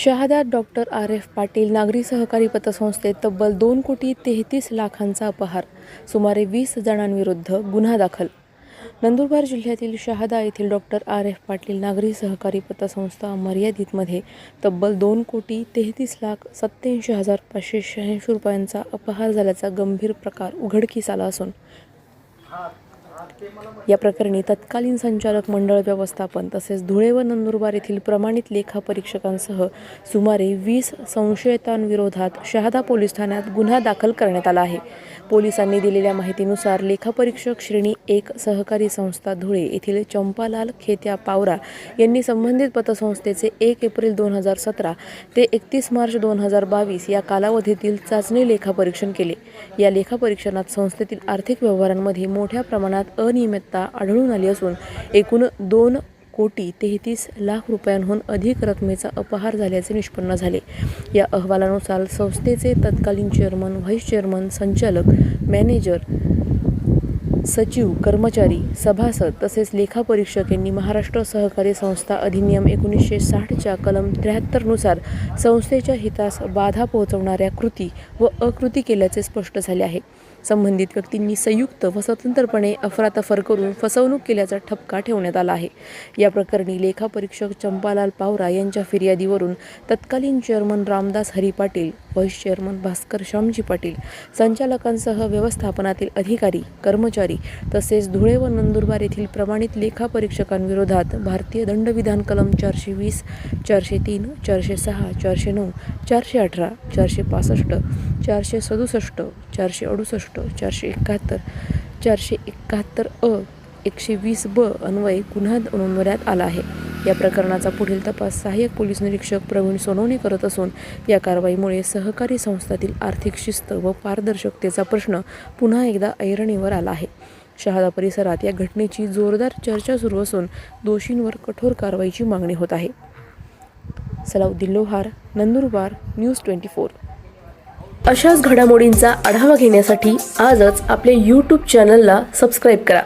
Shahada doctor RF Patil नागरी सहकारी पतसंस्थेत तब्बल 2,33,00,000चा अपहार, सुमारे 20 जणांविरुद्ध गुन्हा दाखल. नंदुरबार जिल्ह्यातील शहादा येथील डॉक्टर RF पाटील नागरी सहकारी पतसंस्था मर्यादितमध्ये तब्बल 2,33,87,586 रुपयांचा अपहार झाल्याचा गंभीर प्रकार उघडकीस आला असून या प्रकरणी तत्कालीन संचालक मंडळ व्यवस्थापन तसेच धुळे व नंदुरबार येथील प्रमाणित लेखा परीक्षकांसह सुमारे 20 संशयितांविरोधात शहादा पोलीस ठाण्यात गुन्हा दाखल करण्यात आला आहे. पोलिसांनी दिलेल्या माहितीनुसार लेखापरीक्षक श्रेणी 1 सहकारी संस्था धुळे येथील चंपालाल खेत्या पावरा यांनी संबंधित पतसंस्थेचे 1 एप्रिल 2017 ते 31 मार्च 2022 या कालावधीतील चाचणी लेखापरीक्षण केले. या लेखापरीक्षणात संस्थेतील आर्थिक व्यवहारांमध्ये मोठ्या प्रमाणात अनियमितता आढळून आली असून एकूण 2,33,00,000 रुपयांहून अधिक रकमेचा अपहार झाल्याचे निष्पन्न झाले. या अहवालानुसार संस्थेचे तत्कालीन चेअरमन, व्हाईस चेअरमन, संचालक, मॅनेजर, सचिव, कर्मचारी, सभासद तसेच लेखापरीक्षक यांनी महाराष्ट्र सहकारी संस्था अधिनियम 1960च्या कलम 73 नुसार संस्थेच्या हितास बाधा पोहोचवणाऱ्या कृती व अकृती केल्याचे स्पष्ट झाले आहे. संबंधित व्यक्तींनी संयुक्त व स्वतंत्रपणे अफरातफर करून फसवणूक केल्याचा ठपका ठेवण्यात आला आहे. या प्रकरणी लेखापरीक्षक चंपालाल पावरा यांच्या फिर्यादीवरून तत्कालीन chairman Ramdas Hari Patil, vice chairman Bhaskar Shyamji Patil, संचालकांसह व्यवस्थापनातील अधिकारी, कर्मचारी तसेच धुळे व नंदुरबार येथील प्रमाणित लेखापरीक्षकांविरोधात भारतीय दंडविधान कलम 420, 403, 406, 409, 418, 465, 467, 468, 471, 471 अ, 120 ब अन्वये गुन्हा नोंदवण्यात आला आहे. या प्रकरणाचा पुढील तपास सहाय्यक पोलीस निरीक्षक प्रवीण सोनवणे करत असून या कारवाईमुळे सहकारी संस्थातील आर्थिक शिस्त व पारदर्शकतेचा प्रश्न पुन्हा एकदा ऐरणीवर आला आहे. शहादा परिसरात या घटनेची जोरदार चर्चा सुरू असून दोषींवर कठोर कारवाईची मागणी होत आहे. सलाउद्दीन लोहार, नंदुरबार, न्यूज 24. अशाच घडामोडींचा आढावा घेण्यासाठी आजच आपल्या YouTube चॅनलला सबस्क्राईब करा.